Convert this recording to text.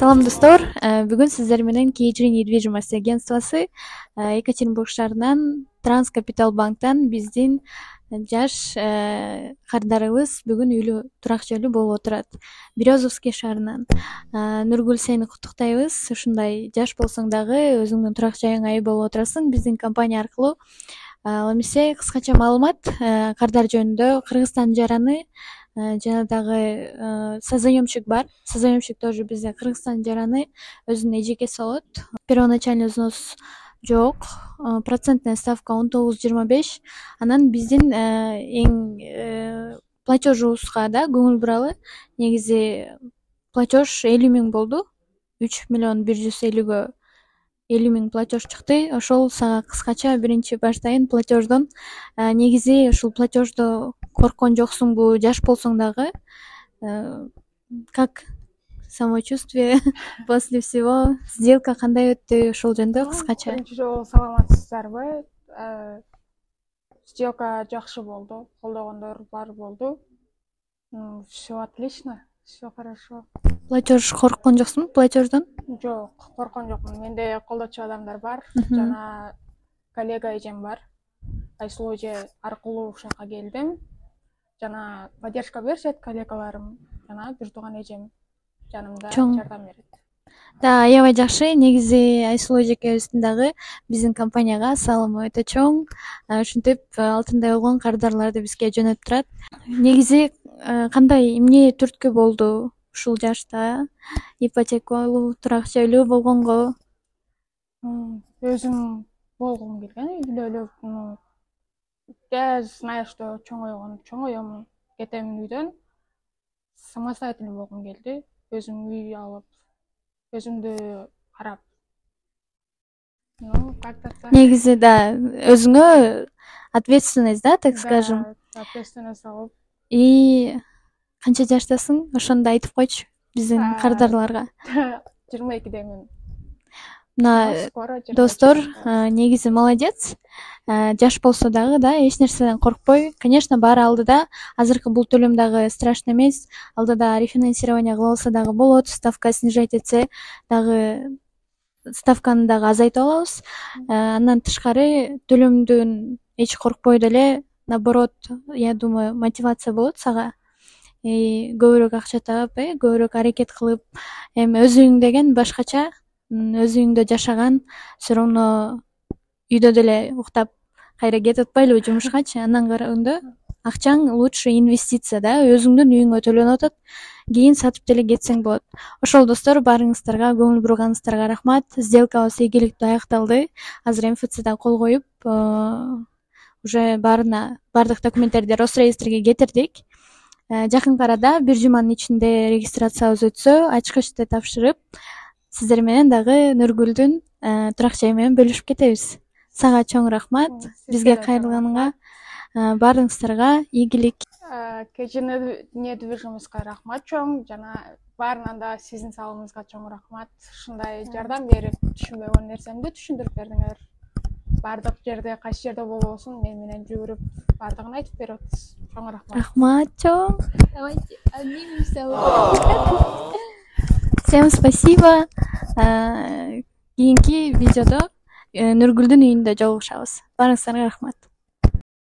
Салам достор. Бүгүн сиздер менен KG недвижимость агентствосы Екатеринбург шаарынан Транскапитал банктан биздин жаш кардарыбыз бүгүн үйлүү турак жайлуу болуп отурат. Березовский шаарынан. Нургүл, сени куттуктайбыз. Ушундай жаш болсоң дагы өзүңдүн турак жайыңа ээ болуп отурасың биздин компания аркылуу. Ал эмесе кыскача маалымат кардар жөнүндө Кыргызстан жараны жана дагы созаемщик бар. Созаемщик тоже бизде Кыргызстан жараны өзүнүн эжекеси болот. Первоначальный взнос жок. Процентная ставка 19,25. Анан биздин эң платежубузга да көңүл буралы. Негизи платеж 50 миң болду. 3,150,000 50 миң платеж чыкты. Ошол сага кыскача биринчи баштайын платеждон. Негизи ушул платеждо корккон жоксуңбу? Жаш болсоң дагы как самочувствие после всего? Сделка кандай өттү? Ошол жөнүндө кыскача. Биринчи жолу саламатсыздарбы? Сделка жакшы болду. Колдогондор бар болду. Все отлично, все хорошо. Платеж корккон жоксуңбу платеждон? Жок, корккон жокмун. Менде колдочу адамдар бар. Жана коллега эжем бар. Айсулуу эже аркылуу ушул жака келдим. Жана поддержка беришет коллегаларым. Жана бир тууган эжем жанымда жардам берет. Да, аябай жакшы. Негизи Айсулуу эжекебиздин дагы биздин компанияга салымы өтө чоң. Ушинтип алтындай болгон кардарларды бизге жөнөтүп турат. Негизи кандай эмне түрткү болду ушул жашта ипотекалуу турак жайлуу болгонго? Өзүм болгум келген, үйлөнүп, я знаю, что чоңойом, кетемин үйдөн. Самостоятельный болгум келди. Өзүм үй алып, өзүмдү карап. Как-то так. Негизи да, өзүңө ответственность, да, так скажем. Ответственность алып. И канча жаштасың? Ошону да айтып койчу биздин кардарларга. 22-демин. Мына достор, негизи молодец. Жаш болсо дагы да эч нерседен коркпой. Конечно, баары алдыда. Азыркы бул төлөм дагы страшно эмес. Алдыда рефинансирование кыла алса дагы болот. Ставка снижать этсе дагы ставканы дагы азайтып алабыз. Андан тышкары төлөмдөн эч коркпой деле, наоборот, я думаю, мотивация болот сага. Көбүрөөк акча таап, көбүрөөк аракет кылып, эми өз үйүң деген башкача. Өз үйүңдө жашаган, все равно үйдө деле уктап кайра кетип атпайлыбы жумушкачы? Андан караганда акчаң лучше инвестиция, да, өзүңдүн үйүңө төлөнүп атат. Кийин сатып деле кетсең болот. Ошол достор, баарыңыздарга көңүл бурганыңыздарга рахмат. Сделкабыз ийгиликтүү аякталды. Азыр МФЦда кол коюп, уже баардык документтерди Росреестрге кетирдик. Жакынкы арада бир жуманын ичинде регистрациябыз өтсө, ачкычты тапшырып, сиздер менен дагы Нургүлдүн турак жайы менен бөлүшүп кетебиз. Сага чоң рахмат. Бизге кайрылганыңа, баарыңыздарга ийгилик. KG недвижимостька рахмат чоң, жана баарынан да сиздин салымыңызга чоң рахмат. Ушундай жардам берип, түшүнбөгөн нерсемди түшүндүрүп бердиңер. Баардык жерде, кайсы жерде болобосун, мен менен жүрүп, баардыгын айтып берип атасыз. Чоң рахмат. Рахмат чоң. Давайте обнимемся. Всем спасибо. Кийинки видеодо Нургүлдүн үйүндө жолугушабыз. Баарыңыздарга рахмат.